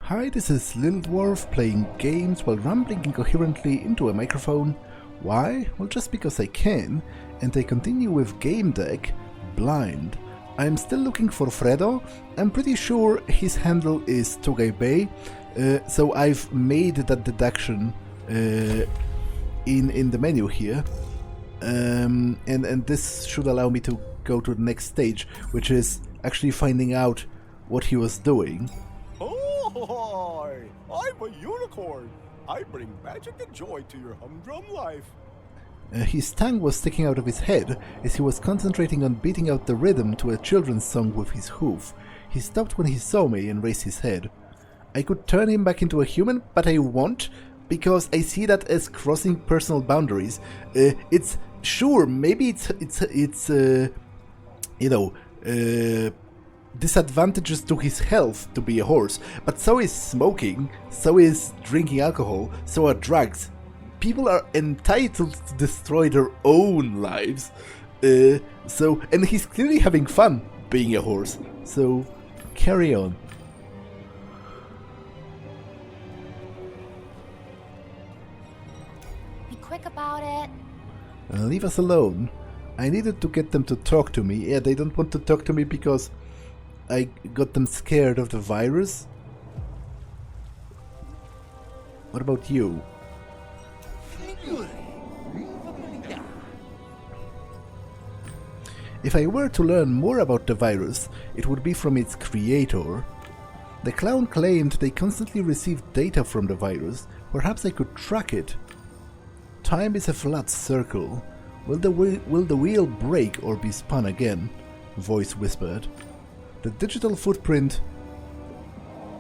Hi, this is Little Dwarf playing games while rambling incoherently into a microphone. Why? Well, just because I can, and I continue with Gamedeck, blind. I'm still looking for Fredo. I'm pretty sure his handle is Tugay Bay, so I've made that deduction in the menu here. And this should allow me to go to the next stage, which is actually finding out what he was doing. Oh, I'm a unicorn. I bring magic and joy to your humdrum life. His tongue was sticking out of his head as he was concentrating on beating out the rhythm to a children's song with his hoof. He stopped when he saw me and raised his head. I could turn him back into a human, but I won't, because I see that as crossing personal boundaries. It's sure, maybe it's disadvantages to his health to be a horse, but so is smoking, so is drinking alcohol, so are drugs. People are entitled to destroy their own lives. And he's clearly having fun being a horse, so carry on. Be quick about it. Leave us alone. I needed to get them to talk to me. Yeah, they don't want to talk to me because I got them scared of the virus. What about you? If I were to learn more about the virus, it would be from its creator. The clown claimed they constantly received data from the virus. Perhaps I could track it. Time is a flat circle. Will the wheel break or be spun again? Voice whispered. The digital footprint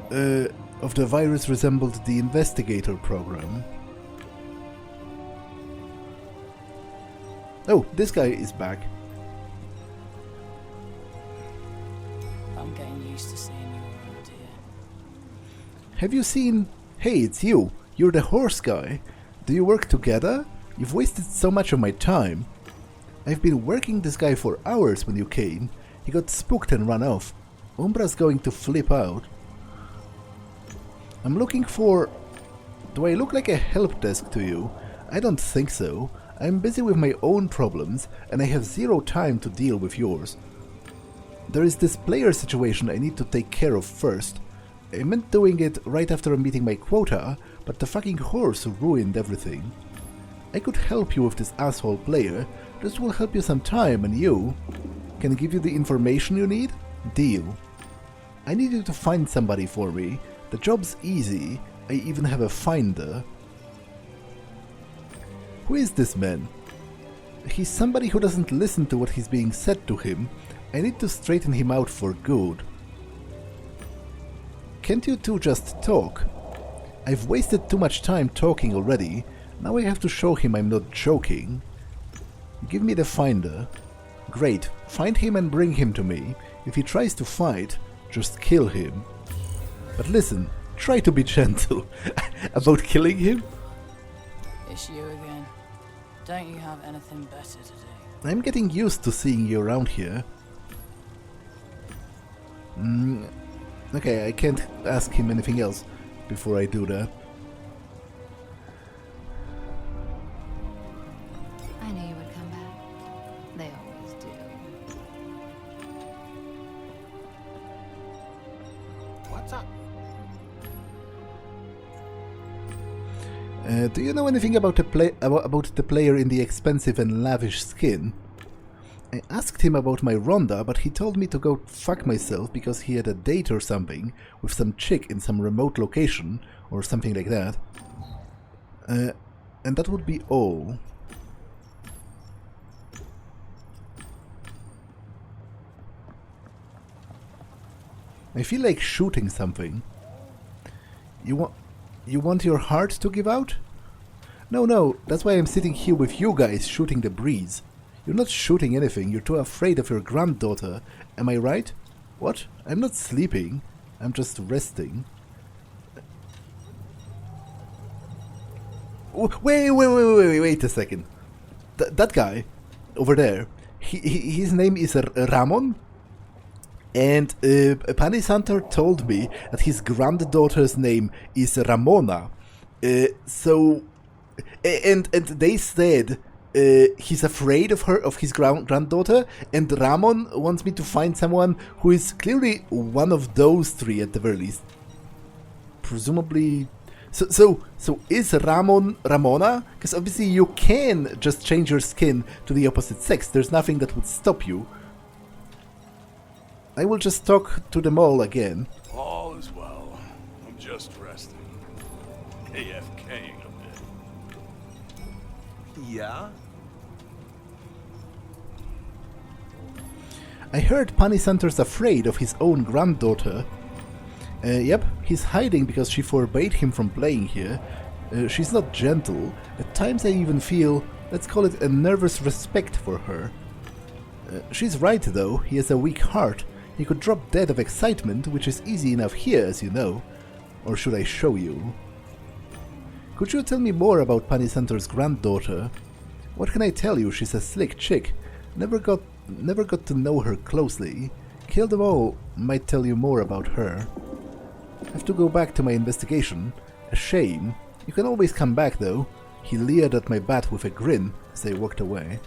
of the virus resembled the investigator program. Oh, this guy is back. I'm getting used to seeing you around here. Have you seen... Hey, it's you. You're the horse guy. Do you work together? You've wasted so much of my time. I've been working this guy for hours when you came. He got spooked and ran off. Umbra's going to flip out. I'm looking for... Do I look like a help desk to you? I don't think so. I'm busy with my own problems, and I have zero time to deal with yours. There is this player situation I need to take care of first. I meant doing it right after meeting my quota, but the fucking horse ruined everything. I could help you with this asshole player. This will help you some time, and you can give you the information you need? Deal. I need you to find somebody for me. The job's easy. I even have a finder. Who is this man? He's somebody who doesn't listen to what he's being said to him. I need to straighten him out for good. Can't you two just talk? I've wasted too much time talking already. Now I have to show him I'm not joking. Give me the finder. Great. Find him and bring him to me. If he tries to fight, just kill him. But listen, try to be gentle. About killing him? It's you again. Don't you have anything better to do? I'm getting used to seeing you around here. Okay, I can't ask him anything else before I do that. I knew you would come back. They always do. What's up? Do you know anything about the player in the expensive and lavish skin? I asked him about my Ronda, but he told me to go fuck myself because he had a date or something with some chick in some remote location or something like that. And that would be all. I feel like shooting something. You want your heart to give out? No, that's why I'm sitting here with you guys shooting the breeze. You're not shooting anything, you're too afraid of your granddaughter. Am I right? What? I'm not sleeping. I'm just resting. Wait a second. That guy over there, his name is Ramon? And Panisantor told me that his granddaughter's name is Ramona. And they said he's afraid of his granddaughter, and Ramon wants me to find someone who is clearly one of those three at the very least. Presumably. So is Ramon Ramona? Because obviously you can just change your skin to the opposite sex. There's nothing that would stop you. I will just talk to them all again. All is well. I'm just resting. AFKing a bit. Yeah? I heard Panisantor's afraid of his own granddaughter. Yep, he's hiding because she forbade him from playing here. She's not gentle. At times I even feel, let's call it a nervous respect for her. She's right though, he has a weak heart. He could drop dead of excitement, which is easy enough here, as you know. Or should I show you? Could you tell me more about Panisantor's granddaughter? What can I tell you? She's a slick chick. Never got to know her closely. Kill them all might tell you more about her. Have to go back to my investigation. A shame. You can always come back though. He leered at my bat with a grin as I walked away.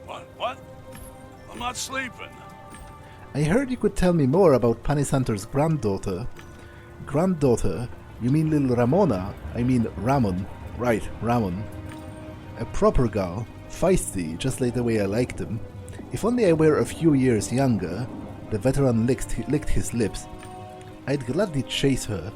What? I'm not sleeping. I heard you could tell me more about Panisantor's granddaughter. Granddaughter? You mean little Ramona? I mean Ramon. Right, Ramon. A proper gal. Feisty, just like the way I liked them. If only I were a few years younger. The veteran licked his lips. I'd gladly chase her.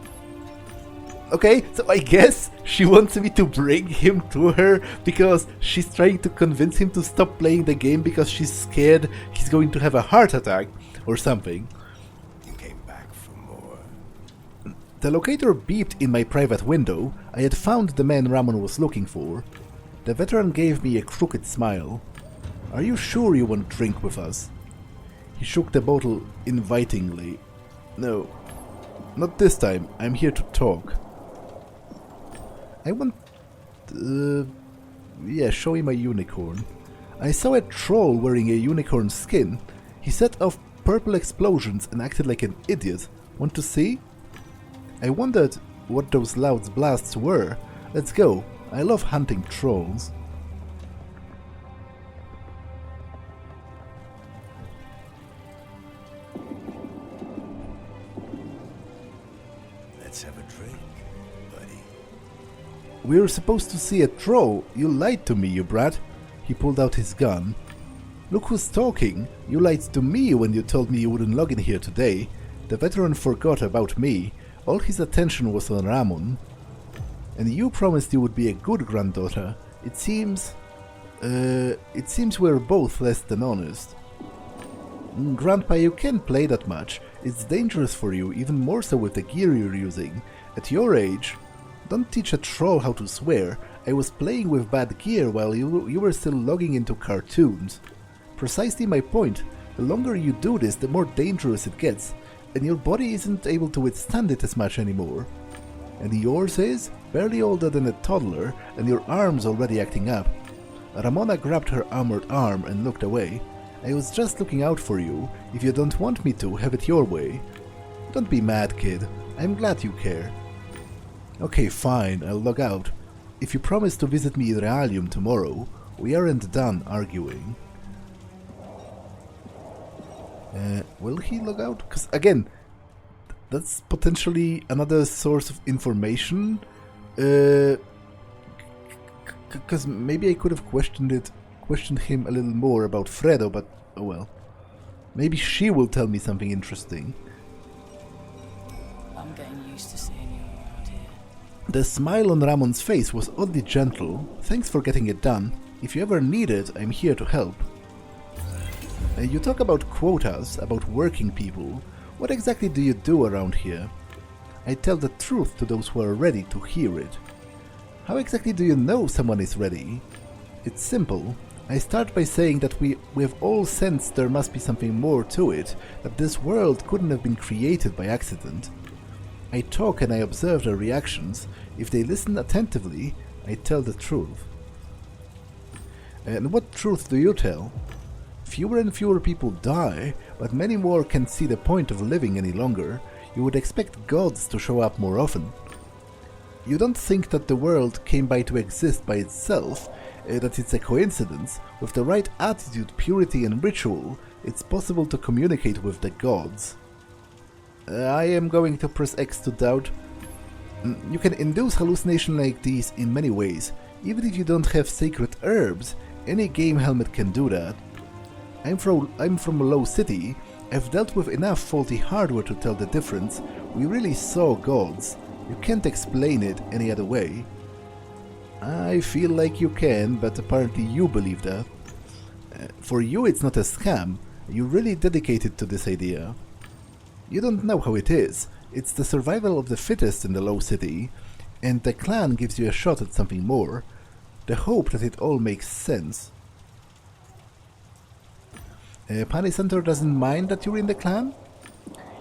Okay, so I guess she wants me to bring him to her because she's trying to convince him to stop playing the game because she's scared he's going to have a heart attack or something. You came back for more. The locator beeped in my private window. I had found the man Ramon was looking for. The veteran gave me a crooked smile. Are you sure you want to drink with us? He shook the bottle invitingly. No, not this time. I'm here to talk. I want... yeah, show him a unicorn. I saw a troll wearing a unicorn skin. He set off purple explosions and acted like an idiot. Want to see? I wondered what those loud blasts were. Let's go. I love hunting trolls. Let's have a drink, buddy. We were supposed to see a troll. You lied to me, you brat. He pulled out his gun. Look who's talking. You lied to me when you told me you wouldn't log in here today. The veteran forgot about me. All his attention was on Ramon. And you promised you would be a good granddaughter. It seems we're both less than honest. Grandpa, you can't play that much. It's dangerous for you, even more so with the gear you're using. At your age, don't teach a troll how to swear. I was playing with bad gear while you were still logging into cartoons. Precisely my point. The longer you do this, the more dangerous it gets, and your body isn't able to withstand it as much anymore. And yours is? Barely older than a toddler, and your arm's already acting up. Ramona grabbed her armored arm and looked away. I was just looking out for you. If you don't want me to, have it your way. Don't be mad, kid. I'm glad you care. Okay, fine, I'll log out. If you promise to visit me in Realium tomorrow, we aren't done arguing. Will he log out? Because, again, that's potentially another source of information. Because maybe I could have questioned him a little more about Fredo, but oh well. Maybe she will tell me something interesting. I'm getting used to seeing you around here. The smile on Ramon's face was oddly gentle. Thanks for getting it done. If you ever need it, I'm here to help. You talk about quotas, about working people. What exactly do you do around here? I tell the truth to those who are ready to hear it. How exactly do you know someone is ready? It's simple. I start by saying that we've all sensed there must be something more to it, that this world couldn't have been created by accident. I talk and I observe their reactions. If they listen attentively, I tell the truth. And what truth do you tell? Fewer and fewer people die, but many more can't see the point of living any longer. You would expect gods to show up more often. You don't think that the world came by to exist by itself, that it's a coincidence. With the right attitude, purity and ritual, it's possible to communicate with the gods. I am going to press X to doubt. You can induce hallucination like these in many ways. Even if you don't have sacred herbs, any game helmet can do that. I'm from a low city. I've dealt with enough faulty hardware to tell the difference. We really saw gods. You can't explain it any other way. I feel like you can, but apparently you believe that. For you it's not a scam. You're really dedicated to this idea. You don't know how it is. It's the survival of the fittest in the low city, and the clan gives you a shot at something more. The hope that it all makes sense. Panisantor doesn't mind that you're in the clan?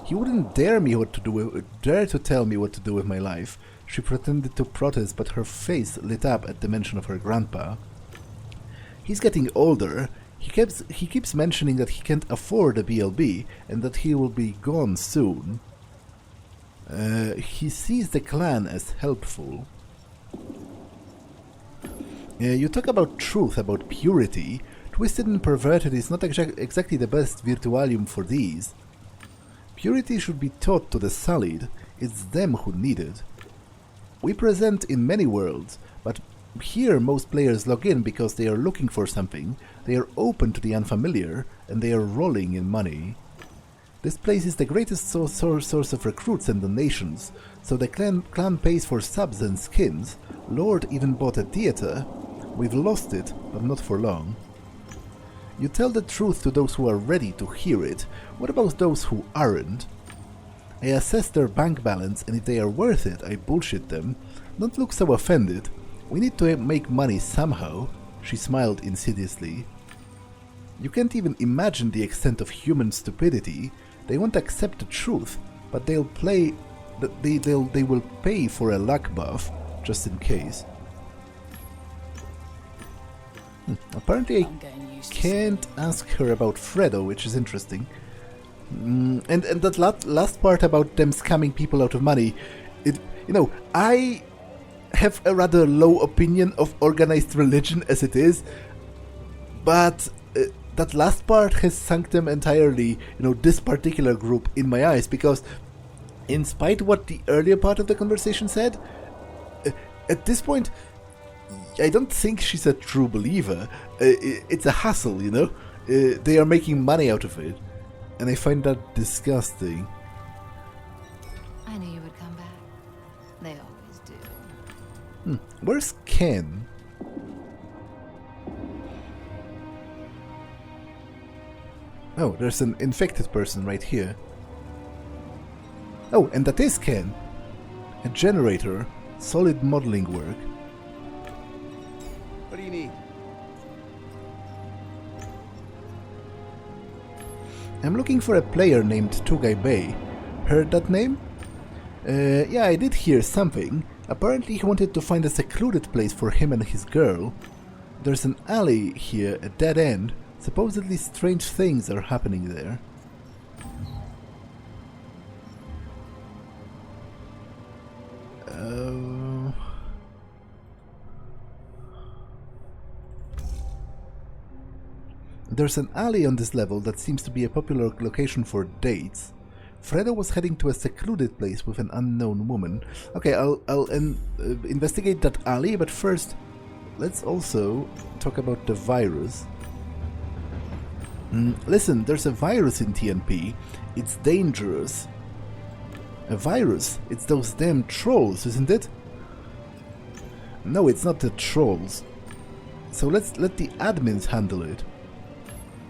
He wouldn't dare to tell me what to do with my life. She pretended to protest, but her face lit up at the mention of her grandpa. He's getting older. He keeps mentioning that he can't afford a BLB and that he will be gone soon. He sees the clan as helpful. You talk about truth, about purity. Twisted and perverted is not exactly the best virtualium for these. Purity should be taught to the sullied. It's them who need it. We present in many worlds, but here most players log in because they are looking for something, they are open to the unfamiliar, and they are rolling in money. This place is the greatest source of recruits and donations, so the clan pays for subs and skins. Lord even bought a theater. We've lost it, but not for long. You tell the truth to those who are ready to hear it. What about those who aren't? I assess their bank balance, and if they are worth it, I bullshit them. Don't look so offended. We need to make money somehow. She smiled insidiously. You can't even imagine the extent of human stupidity. They won't accept the truth, but they will pay for a luck buff, just in case. Apparently I can't ask her about Fredo, which is interesting. And that last part about them scamming people out of money, I have a rather low opinion of organized religion as it is, but that last part has sunk them entirely, this particular group in my eyes, because in spite of what the earlier part of the conversation said, at this point, I don't think she's a true believer. It's a hustle, they are making money out of it, and I find that disgusting. I knew you would come back. They always do. Where's Ken? Oh, there's an infected person right here. Oh, and that is Ken. A generator. Solid modeling work. What do you need? I'm looking for a player named Tugai Bay. Heard that name? Yeah, I did hear something. Apparently he wanted to find a secluded place for him and his girl. There's an alley here, a dead end. Supposedly strange things are happening there. There's an alley on this level that seems to be a popular location for dates. Fredo was heading to a secluded place with an unknown woman. Okay, I'll investigate that alley, but first, let's also talk about the virus. Listen, there's a virus in TNP. It's dangerous. A virus? It's those damn trolls, isn't it? No, it's not the trolls. So let's let the admins handle it.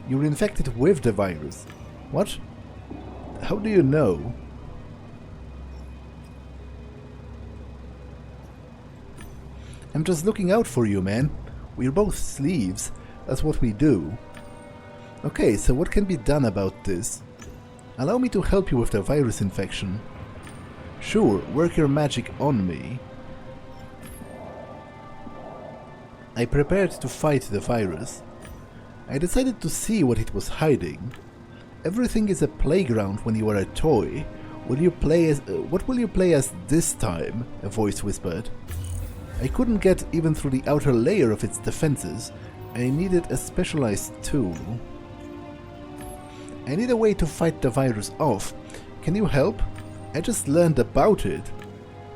You're infected with the virus. What? How do you know? I'm just looking out for you, man. We're both sleeves. That's what we do. Okay, so what can be done about this? Allow me to help you with the virus infection. Sure, work your magic on me. I prepared to fight the virus. I decided to see what it was hiding. Everything is a playground when you are a toy. Will you play as, what will you play as this time? A voice whispered. I couldn't get even through the outer layer of its defenses. I needed a specialized tool. I need a way to fight the virus off. Can you help? I just learned about it.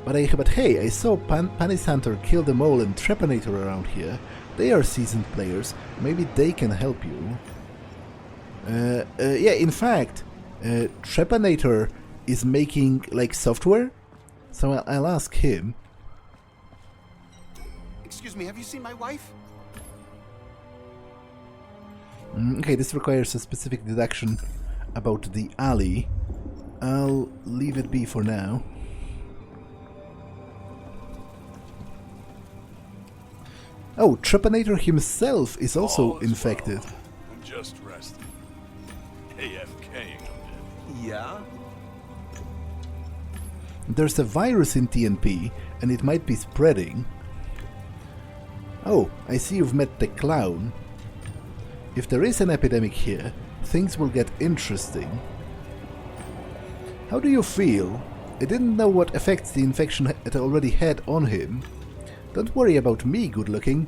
But hey, I saw Panisantor kill the mole and Trepanator around here. They are seasoned players. Maybe they can help you. Yeah, in fact, Trepanator is making, like, software? So I'll ask him. Excuse me, have you seen my wife? Okay, this requires a specific deduction about the alley. I'll leave it be for now. Oh, Trepanator himself is also infected. Well. I'm just resting. AFKing a bit. Yeah? There's a virus in TNP, and it might be spreading. Oh, I see you've met the clown. If there is an epidemic here, things will get interesting. How do you feel? I didn't know what effects the infection had already had on him. Don't worry about me, good-looking.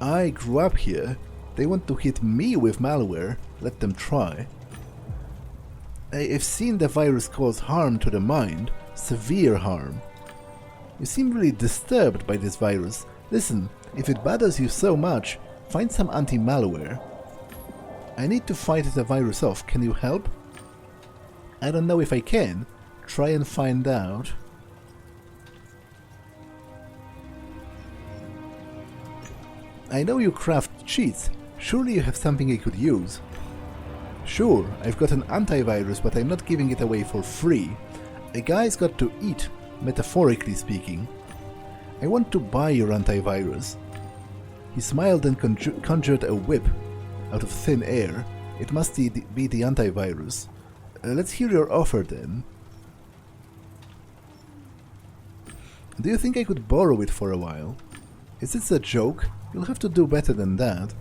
I grew up here. They want to hit me with malware. Let them try. I've seen the virus cause harm to the mind. Severe harm. You seem really disturbed by this virus. Listen, if it bothers you so much, find some anti-malware. I need to fight the virus off. Can you help? I don't know if I can. Try and find out. I know you craft cheats. Surely you have something I could use. Sure, I've got an antivirus, but I'm not giving it away for free. A guy's got to eat, metaphorically speaking. I want to buy your antivirus. He smiled and conjured a whip out of thin air. It must be the antivirus. Let's hear your offer then. Do you think I could borrow it for a while? Is this a joke? You'll have to do better than that.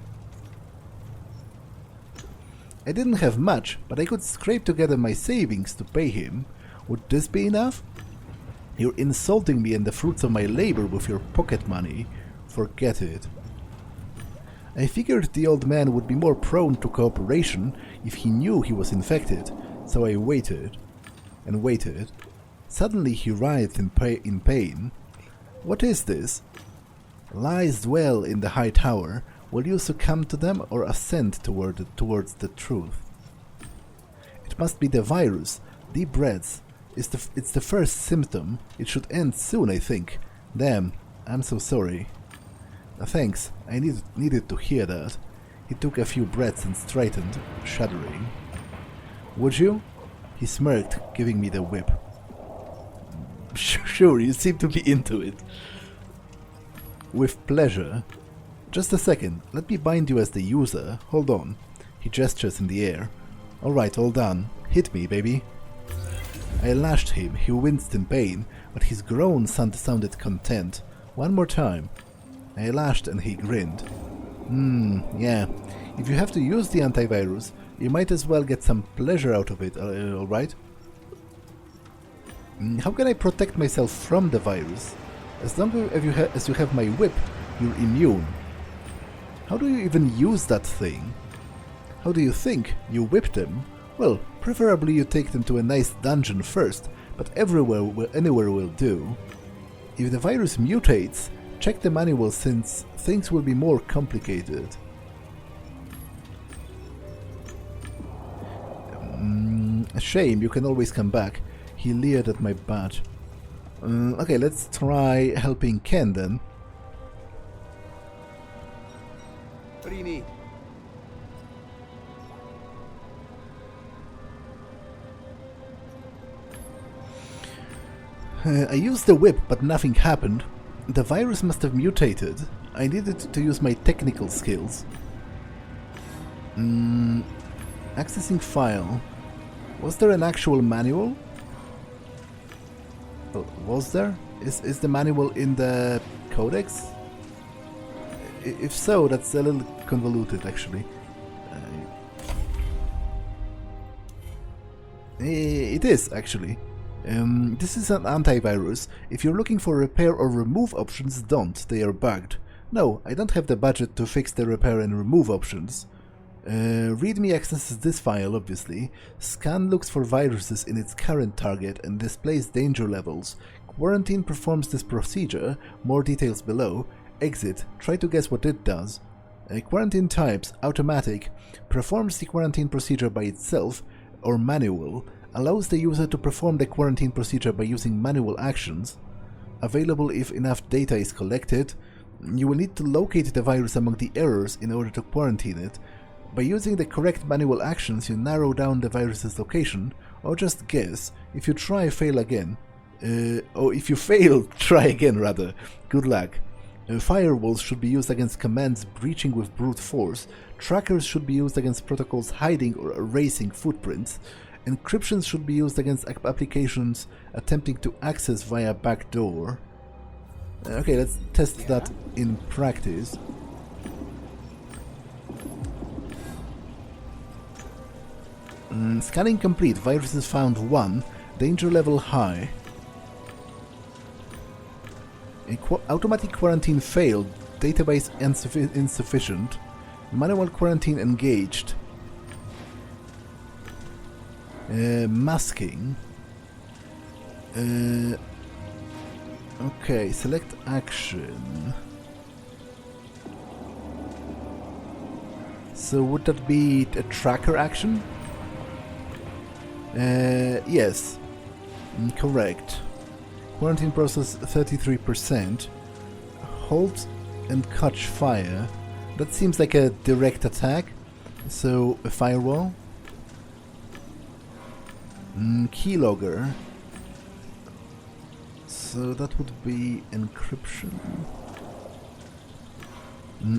I didn't have much, but I could scrape together my savings to pay him. Would this be enough? You're insulting me and the fruits of my labor with your pocket money. Forget it. I figured the old man would be more prone to cooperation if he knew he was infected, so I waited and waited. Suddenly he writhed in pain. What is this? Lies dwell in the high tower. Will you succumb to them or ascend towards the truth? It must be the virus. Deep breaths. It's the first symptom. It should end soon, I think. Damn, I'm so sorry. Thanks, I needed to hear that. He took a few breaths and straightened, shuddering. Would you? He smirked, giving me the whip. Sure, you seem to be into it. With pleasure. Just a second, let me bind you as the user. Hold on. He gestures in the air. Alright, all done. Hit me, baby. I lashed him. He winced in pain, but his groan sounded content. One more time. I lashed and he grinned. Yeah. If you have to use the antivirus, you might as well get some pleasure out of it, alright? How can I protect myself from the virus? As long as you have my whip, you're immune. How do you even use that thing? How do you think? You whip them? Well, preferably you take them to a nice dungeon first, but anywhere will do. If the virus mutates, check the manual since things will be more complicated. A shame, you can always come back. He leered at my badge. Okay, let's try helping Ken then. What do you need? I used the whip, but nothing happened. The virus must have mutated. I needed to use my technical skills. Accessing file. Was there an actual manual? Oh, was there? Is the manual in the codex? If so, that's a little convoluted, actually. It is, actually. This is an antivirus. If you're looking for repair or remove options, don't. They are bugged. No, I don't have the budget to fix the repair and remove options. README accesses this file, obviously. Scan looks for viruses in its current target and displays danger levels. Quarantine performs this procedure. More details below. Exit. Try to guess what it does. Quarantine types. Automatic. Performs the quarantine procedure by itself, or manual. Allows the user to perform the quarantine procedure by using manual actions. Available if enough data is collected. You will need to locate the virus among the errors in order to quarantine it. By using the correct manual actions, you narrow down the virus's location, or just guess. If you try, fail again. Or if you fail, try again rather. Good luck. Firewalls should be used against commands breaching with brute force. Trackers should be used against protocols hiding or erasing footprints. Encryptions should be used against applications attempting to access via backdoor. Okay, let's test that in practice. Scanning complete. Viruses found 1. Danger level high. Automatic quarantine failed. Database insufficient. Manual quarantine engaged. Masking. Okay, select action. So would that be a tracker action? Yes. Correct. Quarantine process 33%. Hold and catch fire. That seems like a direct attack. So a firewall. Keylogger. So that would be encryption.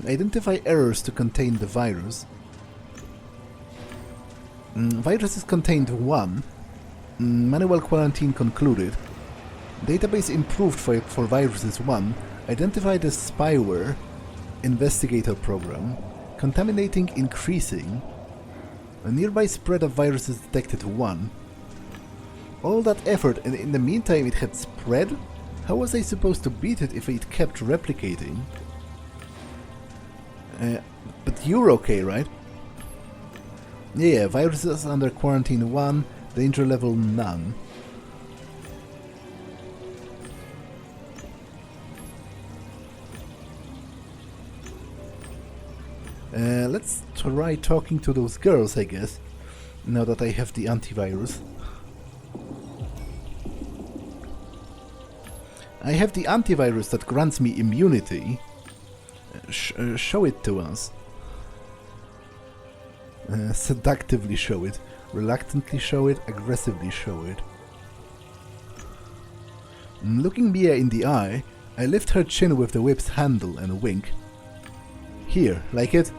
Identify errors to contain the virus. Virus is contained 1. Manual quarantine concluded. Database improved for viruses 1. Identified as spyware. Investigator program. Contaminating increasing. A nearby spread of viruses detected 1. All that effort and in the meantime it had spread? How was I supposed to beat it if it kept replicating? But you're okay, right? Yeah, viruses under quarantine 1, danger level none. Let's try talking to those girls, I guess, now that I have the antivirus. I have the antivirus that grants me immunity. Show it to us. Seductively show it. Reluctantly show it. Aggressively show it. Looking Mia in the eye, I lift her chin with the whip's handle and wink. Here, like it?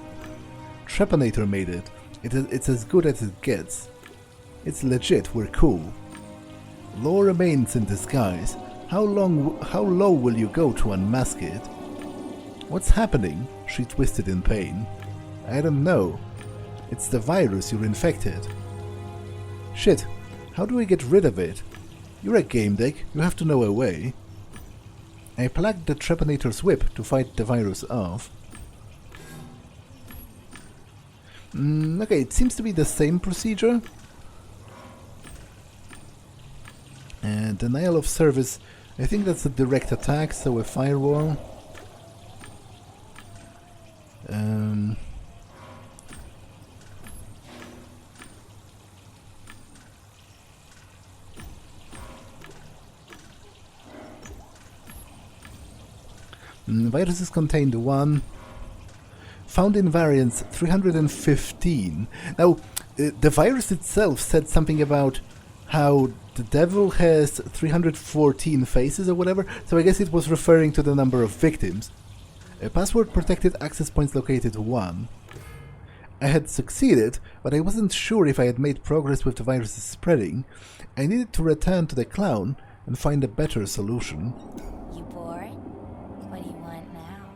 Trepanator made it. It's as good as it gets. It's legit, we're cool. Law remains in disguise. How low will you go to unmask it? What's happening? She twisted in pain. I don't know. It's the virus you're infected. Shit, how do we get rid of it? You're a Gamedeck, you have to know a way. I plugged the Trepanator's whip to fight the virus off. Okay, it seems to be the same procedure. Denial of service, I think that's a direct attack, so a firewall. Viruses contained 1. Found in variants 315. Now, the virus itself said something about how the devil has 314 faces or whatever, so I guess it was referring to the number of victims. Password protected access points located 1. I had succeeded, but I wasn't sure if I had made progress with the virus's spreading. I needed to return to the clown and find a better solution. You bored? What do you want now?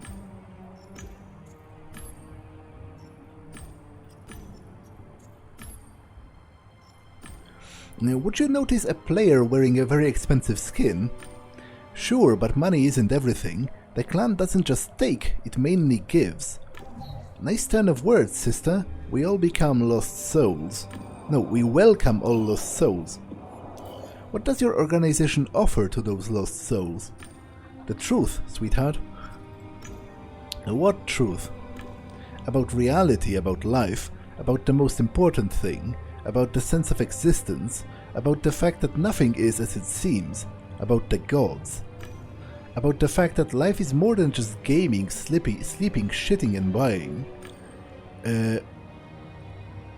Now, would you notice a player wearing a very expensive skin? Sure, but money isn't everything. The clan doesn't just take, it mainly gives. Nice turn of words, sister. We all become lost souls. No, we welcome all lost souls. What does your organization offer to those lost souls? The truth, sweetheart. What truth? About reality, about life, about the most important thing, about the sense of existence, about the fact that nothing is as it seems, about the gods. About the fact that life is more than just gaming, sleeping, shitting and buying.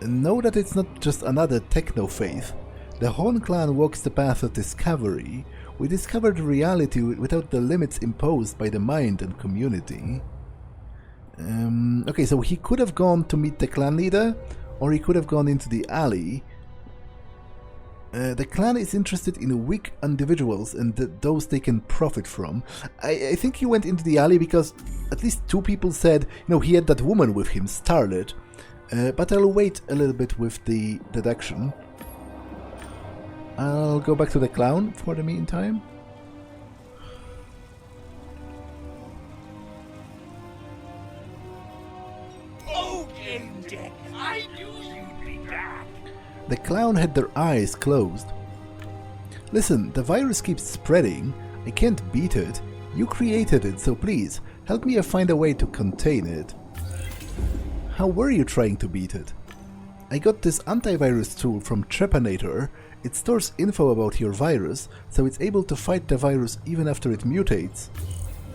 Know that it's not just another techno-faith. The Horn clan walks the path of discovery. We discovered reality without the limits imposed by the mind and community. Okay, so he could have gone to meet the clan leader, or he could have gone into the alley. The clan is interested in weak individuals and those they can profit from. I think he went into the alley because at least 2 people said, he had that woman with him, Starlet. But I'll wait a little bit with the deduction. I'll go back to the clown for the meantime. Oh, Gamedec, I knew you'd be back. The clown had their eyes closed. Listen, the virus keeps spreading. I can't beat it. You created it, so please, help me find a way to contain it. How were you trying to beat it? I got this antivirus tool from Trepanator. It stores info about your virus, so it's able to fight the virus even after it mutates.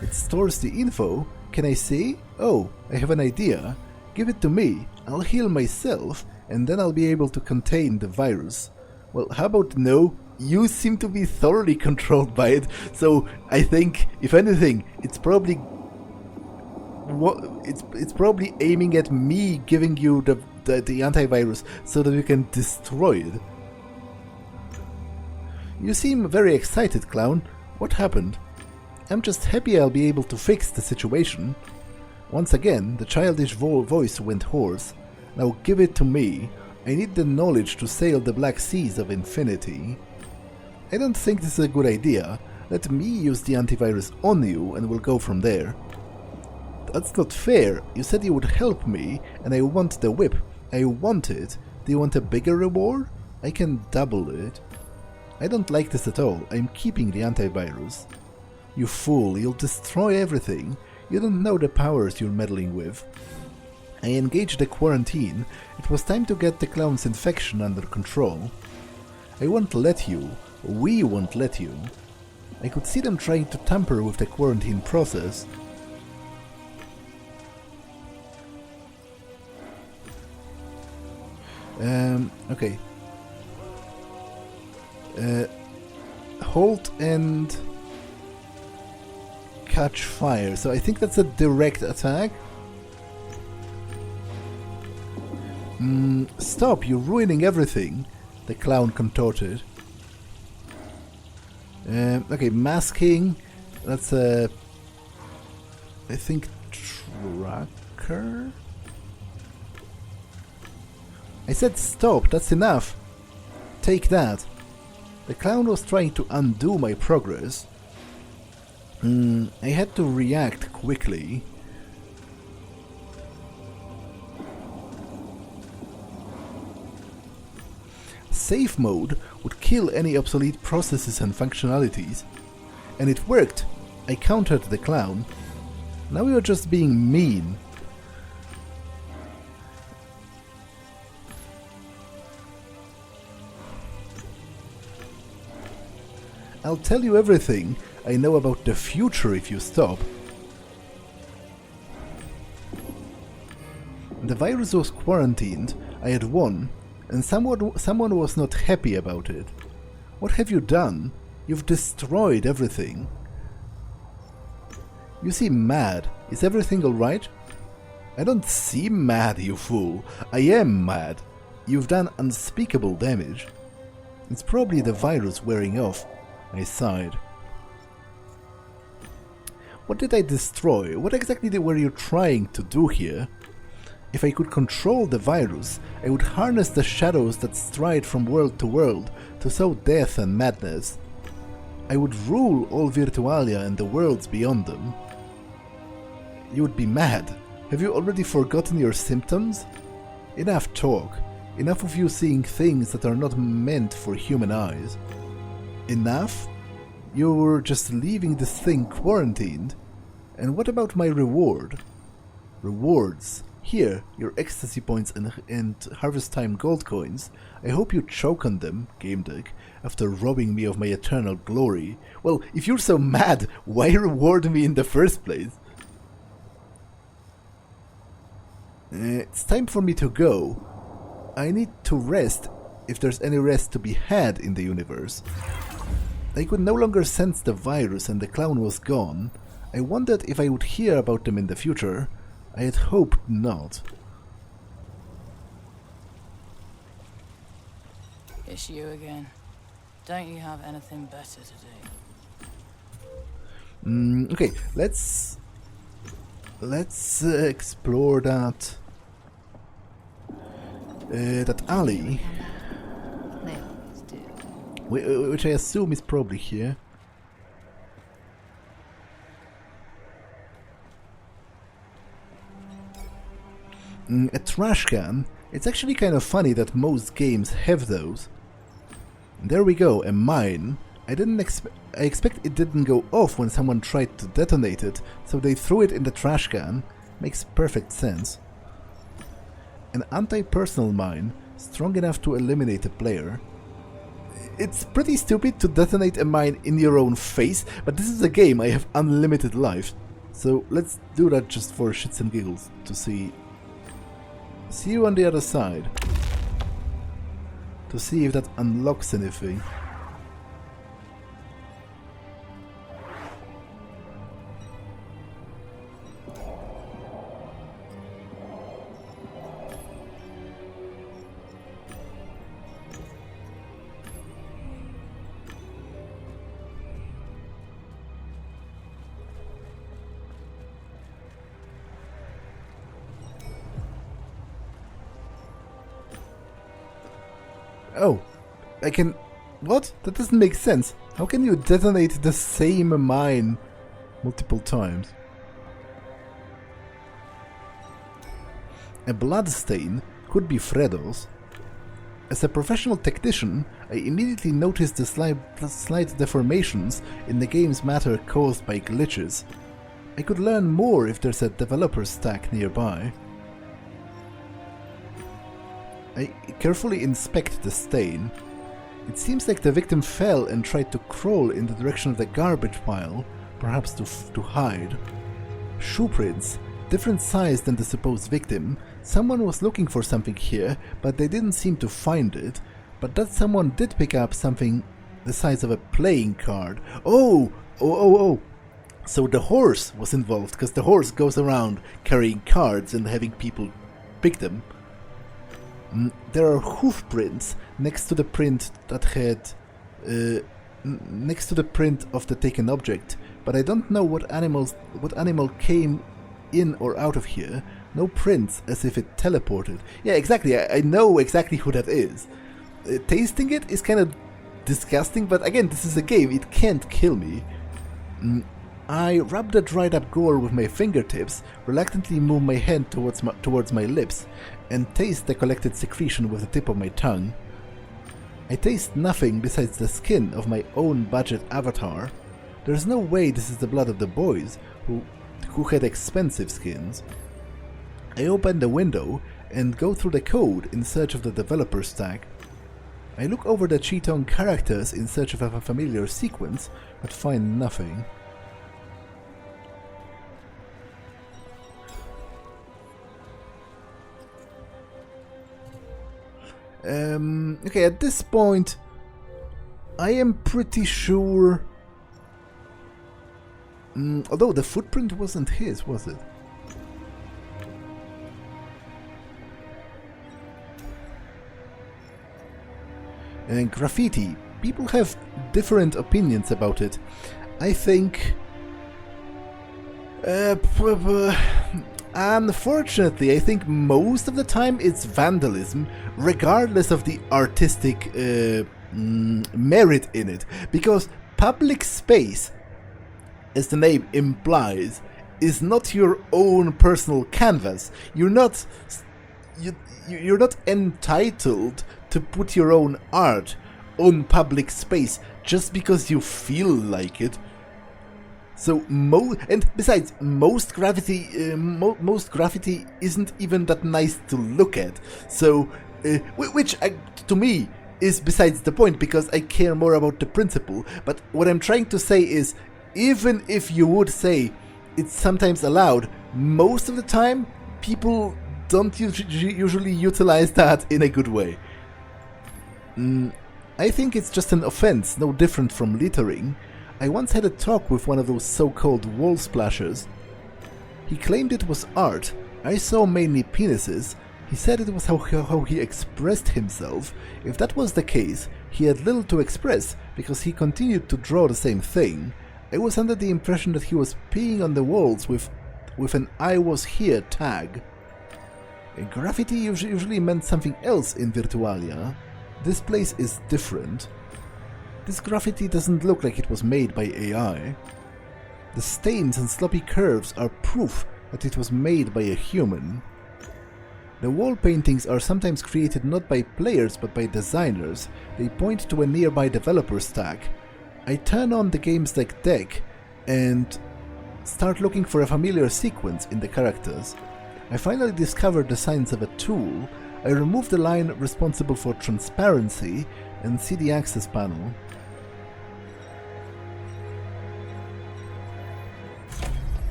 It stores the info? Can I see? Oh, I have an idea. Give it to me, I'll heal myself, and then I'll be able to contain the virus. Well, how about no? You seem to be thoroughly controlled by it, so I think, if anything, it's probably it's probably aiming at me giving you the antivirus so that you can destroy it. You seem very excited, clown. What happened? I'm just happy I'll be able to fix the situation. Once again, the childish voice went hoarse. Now give it to me. I need the knowledge to sail the black seas of infinity. I don't think this is a good idea. Let me use the antivirus on you and we'll go from there. That's not fair. You said you would help me, and I want the whip. I want it. Do you want a bigger reward? I can double it. I don't like this at all. I'm keeping the antivirus. You fool, you'll destroy everything. You don't know the powers you're meddling with. I engaged the quarantine. It was time to get the clown's infection under control. I won't let you. We won't let you. I could see them trying to tamper with the quarantine process. Okay. Hold and catch fire. So I think that's a direct attack. Stop, you're ruining everything, the clown contorted. Okay, masking. That's a... I think tracker? I said stop, that's enough. Take that. The clown was trying to undo my progress. I had to react quickly. Safe mode would kill any obsolete processes and functionalities. And it worked. I countered the clown. Now you're just being mean. I'll tell you everything I know about the future if you stop. The virus was quarantined, I had won, and someone was not happy about it. What have you done? You've destroyed everything. You seem mad. Is everything alright? I don't seem mad, you fool. I am mad. You've done unspeakable damage. It's probably the virus wearing off. I sighed. What did I destroy? What exactly were you trying to do here? If I could control the virus, I would harness the shadows that stride from world to world to sow death and madness. I would rule all Virtualia and the worlds beyond them. You would be mad. Have you already forgotten your symptoms? Enough talk. Enough of you seeing things that are not meant for human eyes. Enough? You were just leaving this thing quarantined. And what about my reward? Rewards. Here, your ecstasy points and harvest time gold coins. I hope you choke on them, Gamedeck, after robbing me of my eternal glory. Well, if you're so mad, why reward me in the first place? It's time for me to go. I need to rest, if there's any rest to be had in the universe. I could no longer sense the virus and the clown was gone. I wondered if I would hear about them in the future. I had hoped not. It's you again. Don't you have anything better to do? Okay, let's explore that alley, They always do. which I assume is probably here. A trash can. It's actually kind of funny that most games have those. There we go, a mine. I expect it didn't go off when someone tried to detonate it, so they threw it in the trash can. Makes perfect sense. An anti-personal mine, strong enough to eliminate a player. It's pretty stupid to detonate a mine in your own face, but this is a game, I have unlimited life. So let's do that just for shits and giggles, to see you on the other side. To see if that unlocks anything. Oh, I can... What? That doesn't make sense. How can you detonate the same mine multiple times? A blood stain could be Fredo's. As a professional technician, I immediately noticed the slight deformations in the game's matter caused by glitches. I could learn more if there's a developer stack nearby. I carefully inspect the stain. It seems like the victim fell and tried to crawl in the direction of the garbage pile, perhaps to hide. Shoe prints, different size than the supposed victim. Someone was looking for something here, but they didn't seem to find it. But that someone did pick up something the size of a playing card. Oh! So the horse was involved, because the horse goes around carrying cards and having people pick them. There are hoof prints next to the print that had next to the print of the taken object, but I don't know what animal came in or out of here. No prints, as if it teleported. Yeah, exactly. I know exactly who that is. Tasting it is kind of disgusting, but again, this is a game. It can't kill me. I rub the dried up gore with my fingertips, reluctantly move my hand towards my lips, and taste the collected secretion with the tip of my tongue. I taste nothing besides the skin of my own budget avatar. There's no way this is the blood of the boys, who had expensive skins. I open the window and go through the code in search of the developer stack. I look over the cheat on characters in search of a familiar sequence, but find nothing. Okay, at this point, I am pretty sure... although the footprint wasn't his, was it? And graffiti. People have different opinions about it. I think... Unfortunately, I think most of the time it's vandalism, regardless of the artistic merit in it. Because public space, as the name implies, is not your own personal canvas. You're not entitled to put your own art on public space just because you feel like it. So and besides, most graffiti isn't even that nice to look at. So, which to me is besides the point, because I care more about the principle. But what I'm trying to say is, even if you would say it's sometimes allowed, most of the time people don't usually utilize that in a good way. I think it's just an offense, no different from littering. I once had a talk with one of those so-called wall splashers. He claimed it was art. I saw mainly penises. He said it was how he expressed himself. If that was the case, he had little to express, because he continued to draw the same thing. I was under the impression that he was peeing on the walls with an "I was here" tag. Graffiti usually meant something else in Virtualia. This place is different. This graffiti doesn't look like it was made by AI. The stains and sloppy curves are proof that it was made by a human. The wall paintings are sometimes created not by players but by designers. They point to a nearby developer stack. I turn on the Gamedecs deck and start looking for a familiar sequence in the characters. I finally discovered the signs of a tool. I remove the line responsible for transparency and see the access panel.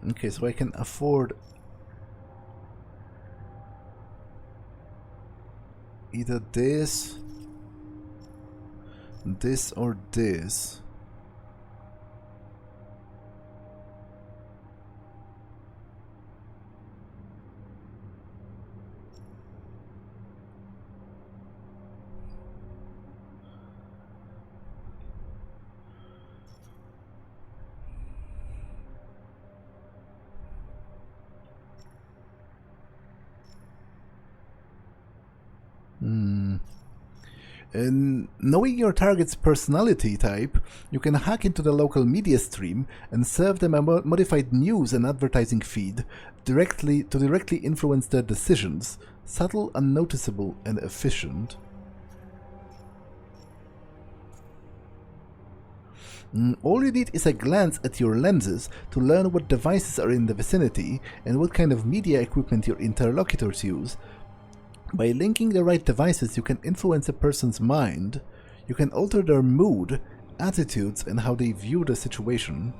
Okay, so I can afford either this or this. And knowing your target's personality type, you can hack into the local media stream and serve them a modified news and advertising feed directly influence their decisions. Subtle, unnoticeable, and efficient. All you need is a glance at your lenses to learn what devices are in the vicinity and what kind of media equipment your interlocutors use. By linking the right devices, you can influence a person's mind. You can alter their mood, attitudes, and how they view the situation.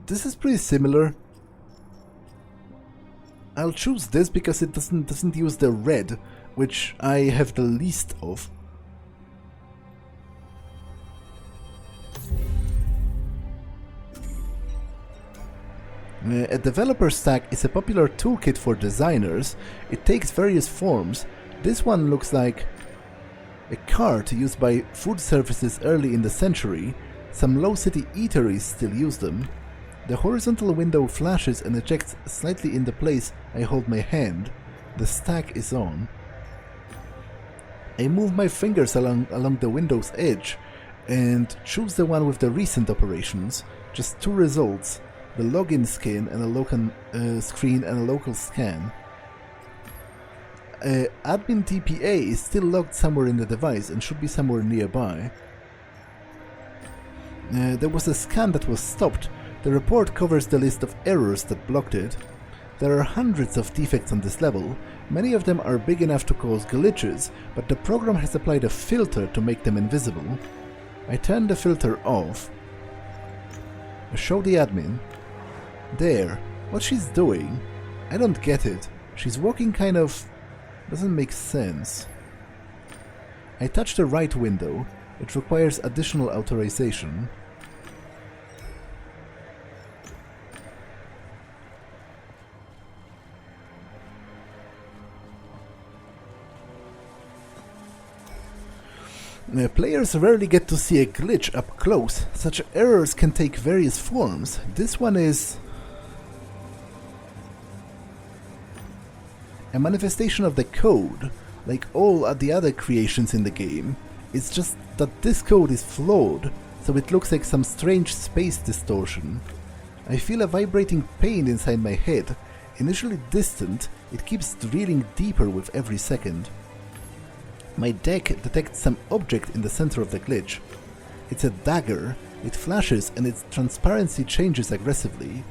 This is pretty similar. I'll choose this because it doesn't use the red, which I have the least of. A developer stack is a popular toolkit for designers. It takes various forms. This one looks like a cart used by food services early in the century. Some low-city eateries still use them. The horizontal window flashes and ejects slightly in the place I hold my hand. The stack is on. I move my fingers along the window's edge and choose the one with the recent operations. Just two results. The login screen and a local scan. Admin TPA is still logged somewhere in the device and should be somewhere nearby. There was a scan that was stopped. The report covers the list of errors that blocked it. There are hundreds of defects on this level. Many of them are big enough to cause glitches, but the program has applied a filter to make them invisible. I turn the filter off. Show the admin. There. What she's doing? I don't get it. She's walking kind of... doesn't make sense. I touch the right window. It requires additional authorization. Players rarely get to see a glitch up close. Such errors can take various forms. This one is a manifestation of the code, like all the other creations in the game. It's just that this code is flawed, so it looks like some strange space distortion. I feel a vibrating pain inside my head. Initially distant, it keeps drilling deeper with every second. My deck detects some object in the center of the glitch. It's a dagger. It flashes and its transparency changes aggressively.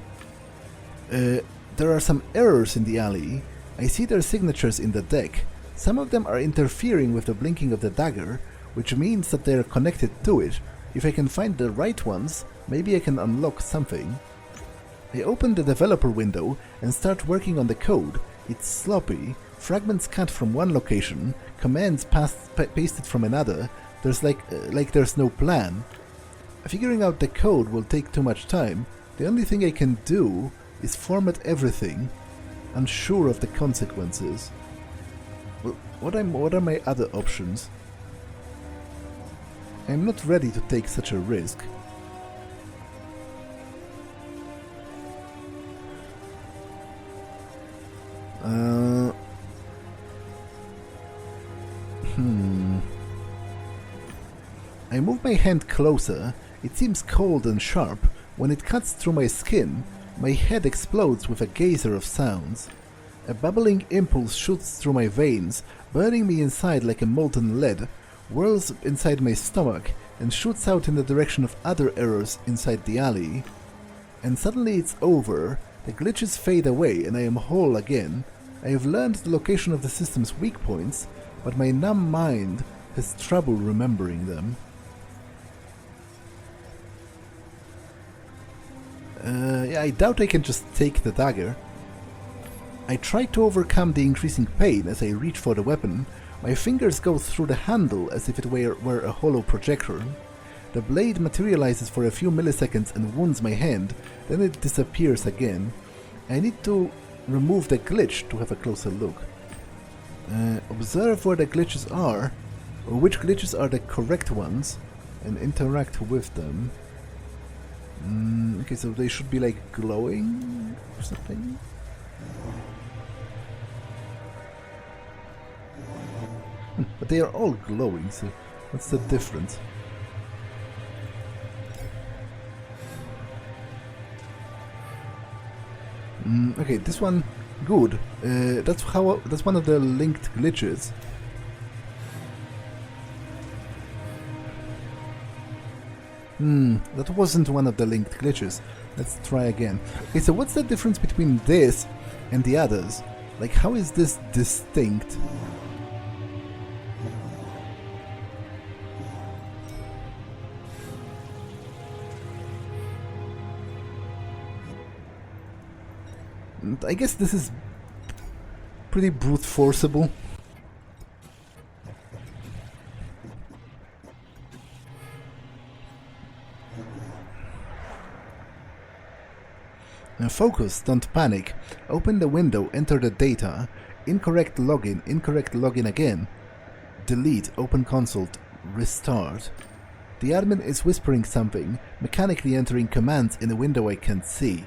There are some errors in the alley. I see their signatures in the deck. Some of them are interfering with the blinking of the dagger, which means that they are connected to it. If I can find the right ones, maybe I can unlock something. I open the developer window and start working on the code. It's sloppy, fragments cut from one location, commands pasted from another. There's like there's no plan. Figuring out the code will take too much time. The only thing I can do is format everything, unsure of the consequences. Well, what are my other options? I'm not ready to take such a risk. I move my hand closer. It seems cold and sharp. When it cuts through my skin, my head explodes with a geyser of sounds. A bubbling impulse shoots through my veins, burning me inside like a molten lead, whirls inside my stomach, and shoots out in the direction of other errors inside the alley. And suddenly it's over. The glitches fade away and I am whole again. I have learned the location of the system's weak points, but my numb mind has trouble remembering them. Yeah, I doubt I can just take the dagger. I try to overcome the increasing pain as I reach for the weapon. My fingers go through the handle as if it were a hollow projector. The blade materializes for a few milliseconds and wounds my hand, then it disappears again. I need to remove the glitch to have a closer look. Observe where the glitches are, or which glitches are the correct ones, and interact with them. Okay, so they should be like glowing or something? But they are all glowing, so what's the difference? Okay, this one, good. That's one of the linked glitches. That wasn't one of the linked glitches. Let's try again. Okay, so what's the difference between this and the others? Like, how is this distinct? I guess this is pretty brute forceable. Focus, don't panic. Open the window, enter the data. Incorrect login again. Delete, open console, restart. The admin is whispering something, mechanically entering commands in a window I can't see.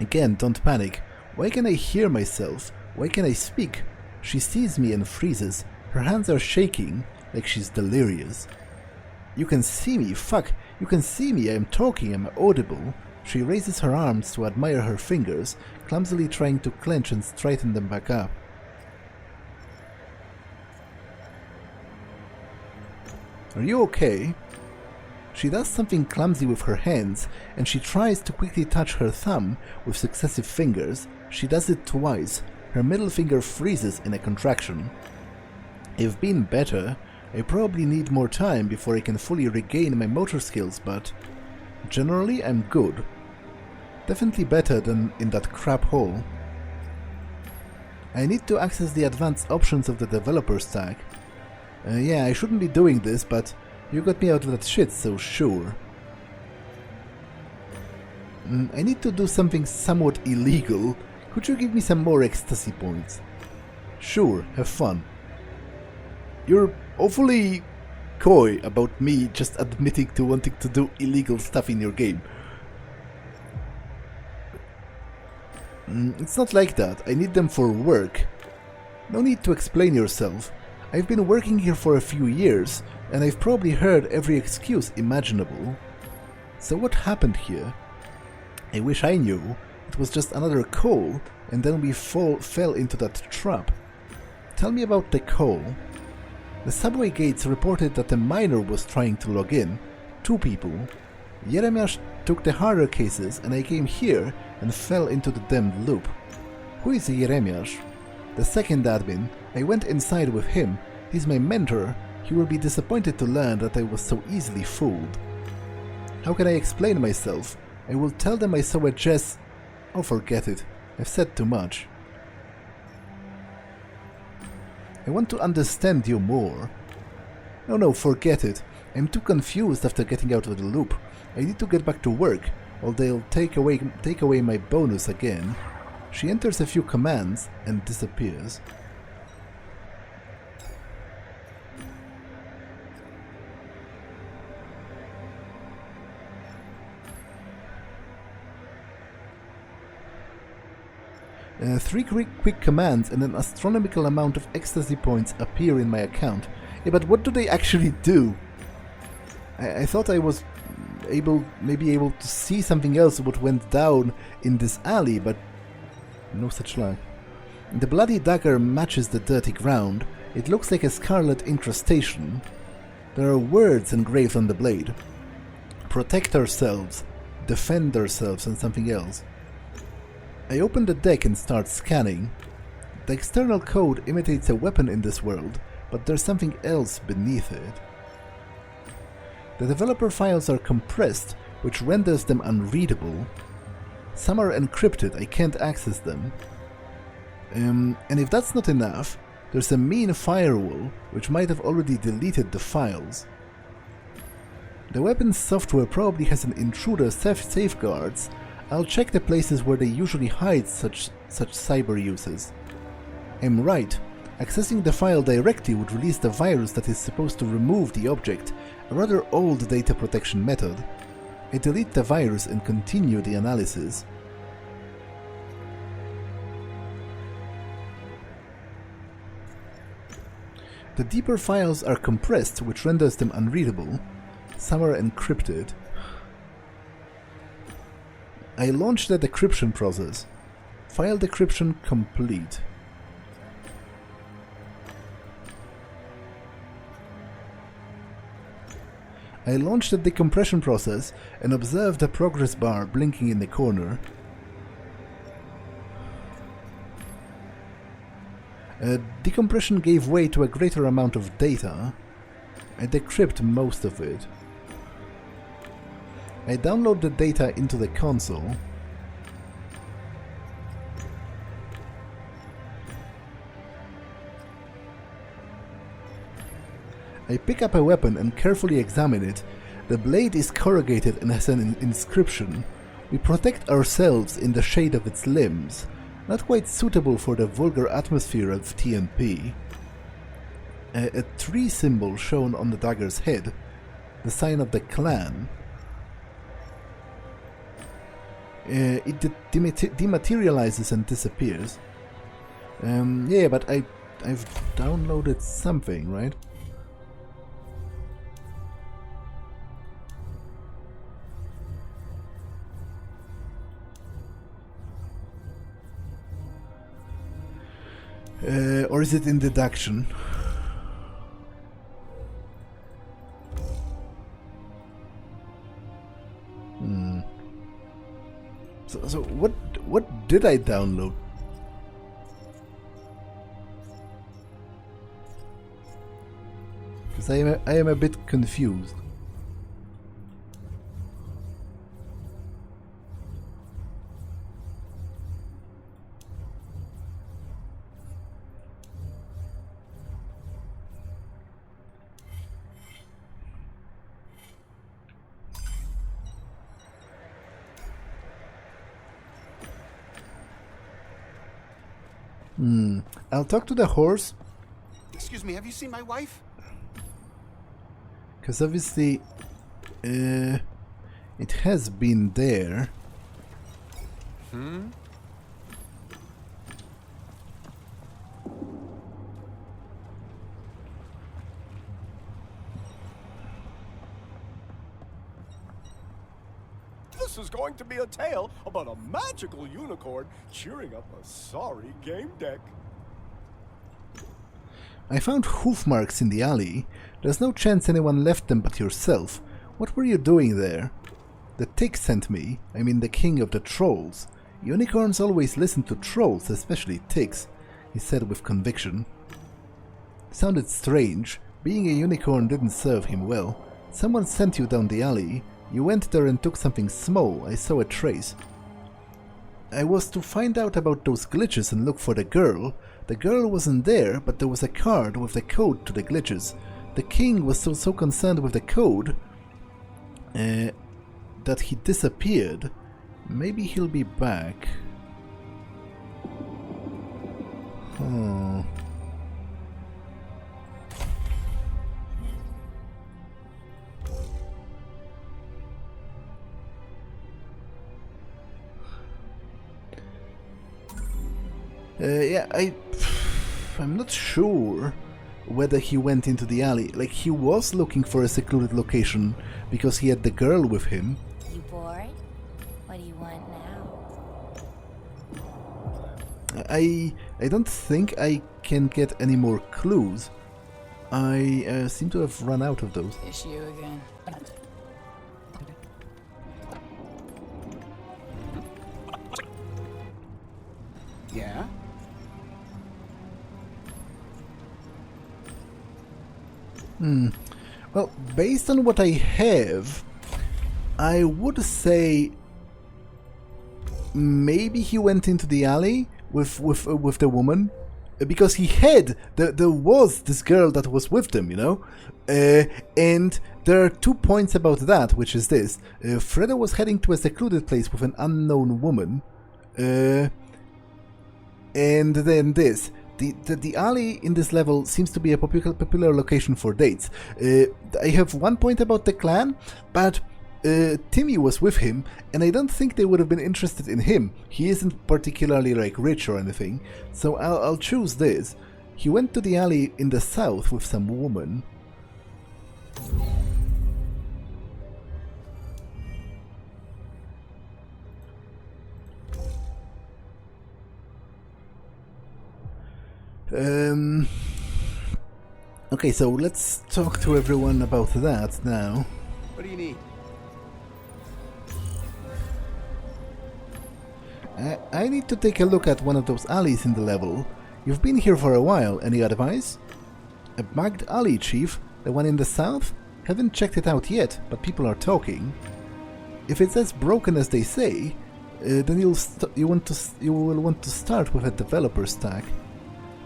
Again, don't panic. Why can I hear myself? Why can I speak? She sees me and freezes. Her hands are shaking, like she's delirious. You can see me, fuck! You can see me, I am talking, I'm audible. She raises her arms to admire her fingers, clumsily trying to clench and straighten them back up. Are you okay? She does something clumsy with her hands, and she tries to quickly touch her thumb with successive fingers. She does it twice. Her middle finger freezes in a contraction. I've been better. I probably need more time before I can fully regain my motor skills, but generally I'm good. Definitely better than in that crap hole. I need to access the advanced options of the developer stack. Yeah, I shouldn't be doing this, but you got me out of that shit, so sure. I need to do something somewhat illegal. Could you give me some more ecstasy points? Sure, have fun. You're awfully coy about me just admitting to wanting to do illegal stuff in your game. It's not like that. I need them for work. No need to explain yourself. I've been working here for a few years, and I've probably heard every excuse imaginable. So what happened here? I wish I knew. It was just another call, and then we fell into that trap. Tell me about the call. The subway gates reported that a miner was trying to log in. 2 people. Jeremiasz took the harder cases, and I came here and fell into the damned loop. Who is Jeremiasz? The second admin. I went inside with him. He's my mentor. He will be disappointed to learn that I was so easily fooled. How can I explain myself? I will tell them I saw a Jess... Oh, forget it. I've said too much. I want to understand you more. No, forget it. I'm too confused after getting out of the loop. I need to get back to work, or they'll take away my bonus again. She enters a few commands and disappears. Three quick commands and an astronomical amount of ecstasy points appear in my account. Yeah, but what do they actually do? I thought I was maybe able to see something else what went down in this alley, but no such luck. The bloody dagger matches the dirty ground. It looks like a scarlet incrustation. There are words engraved on the blade. Protect ourselves, defend ourselves, and something else. I open the deck and start scanning. The external code imitates a weapon in this world, but there's something else beneath it. The developer files are compressed, which renders them unreadable. Some are encrypted, I can't access them. And if that's not enough, there's a mean firewall, which might have already deleted the files. The weapon's software probably has an intruder safeguards. I'll check the places where they usually hide such cyber uses. I'm right. Accessing the file directly would release the virus that is supposed to remove the object, a rather old data protection method. I delete the virus and continue the analysis. The deeper files are compressed, which renders them unreadable. Some are encrypted. I launch the decryption process. File decryption complete. I launch the decompression process and observe the progress bar blinking in the corner. Decompression gave way to a greater amount of data. I decrypt most of it. I download the data into the console. I pick up a weapon and carefully examine it. The blade is corrugated and has an inscription. We protect ourselves in the shade of its limbs. Not quite suitable for the vulgar atmosphere of TNP. A tree symbol shown on the dagger's head. The sign of the clan. It dematerializes and disappears. Yeah, but I've downloaded something, right? Or is it in deduction? So what did I download? Because I am a bit confused. I'll talk to the horse. Excuse me, have you seen my wife? Because obviously it has been there. This is going to be a tale about a magical unicorn cheering up a sorry game deck. I found hoof marks in the alley. There's no chance anyone left them but yourself. What were you doing there? The tick sent me. I mean the king of the trolls. Unicorns always listen to trolls, especially ticks, he said with conviction. Sounded strange. Being a unicorn didn't serve him well. Someone sent you down the alley. You went there and took something small. I saw a trace. I was to find out about those glitches and look for the girl. The girl wasn't there, but there was a card with the code to the glitches. The king was so concerned with the code that he disappeared. Maybe he'll be back. Oh. Yeah, I'm not sure whether he went into the alley. Like, he was looking for a secluded location because he had the girl with him. You bored? What do you want now? I don't think I can get any more clues. I seem to have run out of those. It's you again. Yeah? Well, based on what I have, I would say maybe he went into the alley with the woman, because he had there was this girl that was with them, you know, and there are 2 points about that, which is this: Fredo was heading to a secluded place with an unknown woman, and then this. The alley in this level seems to be a popular location for dates. I have 1 point about the clan, but Timmy was with him, and I don't think they would have been interested in him. He isn't particularly like rich or anything, so I'll choose this. He went to the alley in the south with some woman. Okay, so let's talk to everyone about that now. What do you need? I need to take a look at one of those alleys in the level. You've been here for a while. Any advice? A bugged alley, Chief? The one in the south? Haven't checked it out yet, but people are talking. If it's as broken as they say, then you will want to start with a developer stack.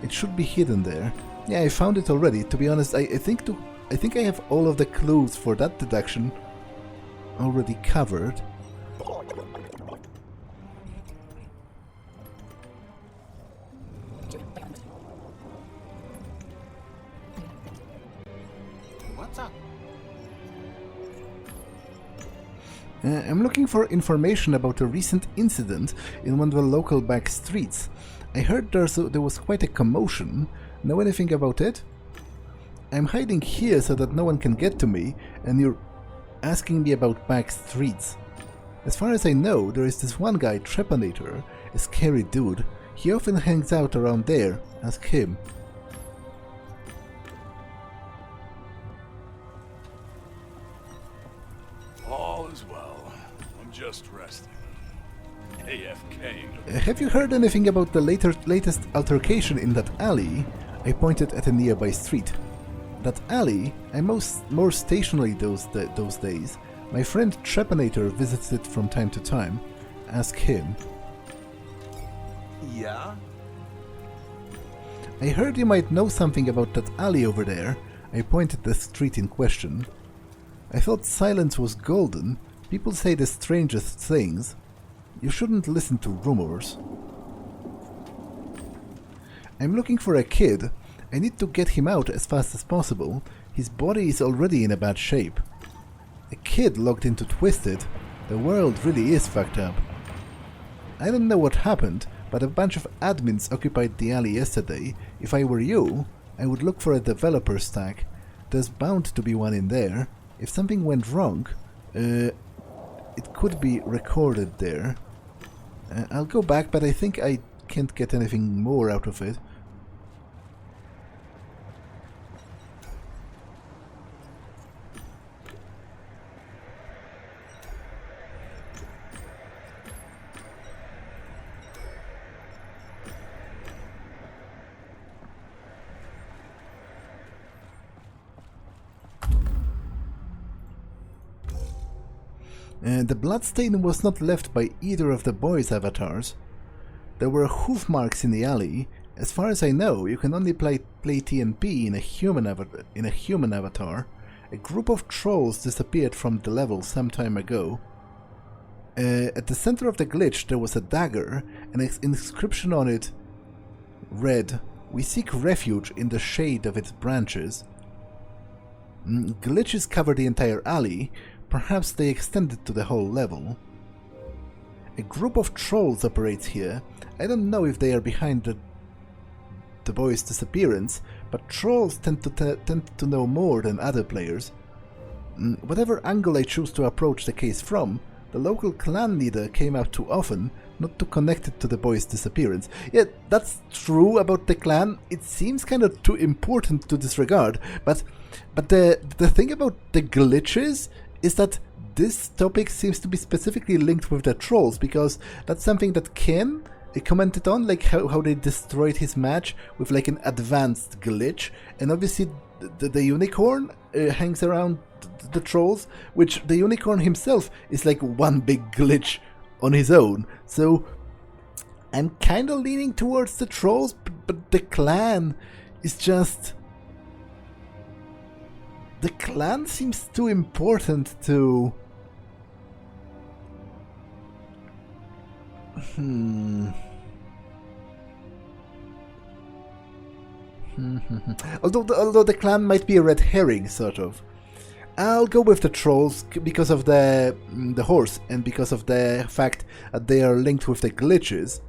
It should be hidden there. Yeah, I found it already. To be honest, I think I have all of the clues for that deduction already covered. What's up? I'm looking for information about a recent incident in one of the local back streets. I heard there was quite a commotion. Know anything about it? I'm hiding here so that no one can get to me, and you're asking me about back streets. As far as I know, there is this one guy, Trepanator, a scary dude. He often hangs out around there. Ask him. All is well. I'm just resting. AFKing. Have you heard anything about the latest altercation in that alley? I pointed at a nearby street. That alley? I'm more stationary those days. My friend Trepanator visits it from time to time. Ask him. Yeah? I heard you might know something about that alley over there. I pointed the street in question. I thought silence was golden. People say the strangest things. You shouldn't listen to rumors. I'm looking for a kid. I need to get him out as fast as possible. His body is already in a bad shape. A kid locked into Twisted. The world really is fucked up. I don't know what happened, but a bunch of admins occupied the alley yesterday. If I were you, I would look for a developer stack. There's bound to be one in there. If something went wrong, it could be recorded there. I'll go back, but I think I can't get anything more out of it. The bloodstain was not left by either of the boys' avatars. There were hoof marks in the alley. As far as I know, you can only play TNP in a human avatar. A group of trolls disappeared from the level some time ago. At the center of the glitch there was a dagger, and an inscription on it read, "We seek refuge in the shade of its branches." Glitches cover the entire alley. Perhaps they extended to the whole level. A group of trolls operates here. I don't know if they are behind the boy's disappearance, but trolls tend to know more than other players. Whatever angle I choose to approach the case from, the local clan leader came out too often not to connect it to the boy's disappearance. Yeah, that's true about the clan. It seems kind of too important to disregard, but the thing about the glitches is that this topic seems to be specifically linked with the trolls, because that's something that Ken commented on, like how they destroyed his match with like an advanced glitch, and obviously the unicorn hangs around the trolls, which the unicorn himself is like one big glitch on his own. So I'm kind of leaning towards the trolls, but the clan is just... The clan seems too important to... Although the clan might be a red herring, sort of. I'll go with the trolls because of the horse and because of the fact that they are linked with the glitches.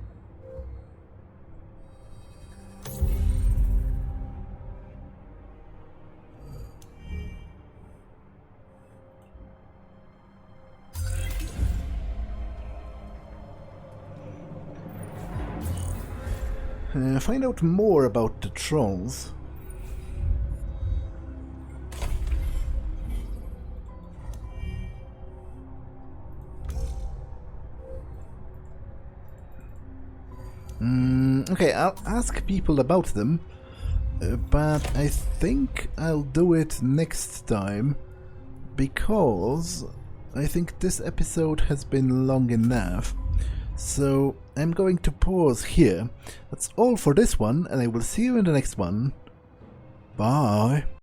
Find out more about the trolls. Okay, I'll ask people about them, but I think I'll do it next time, because I think this episode has been long enough. So I'm going to pause here. That's all for this one, and I will see you in the next one. Bye.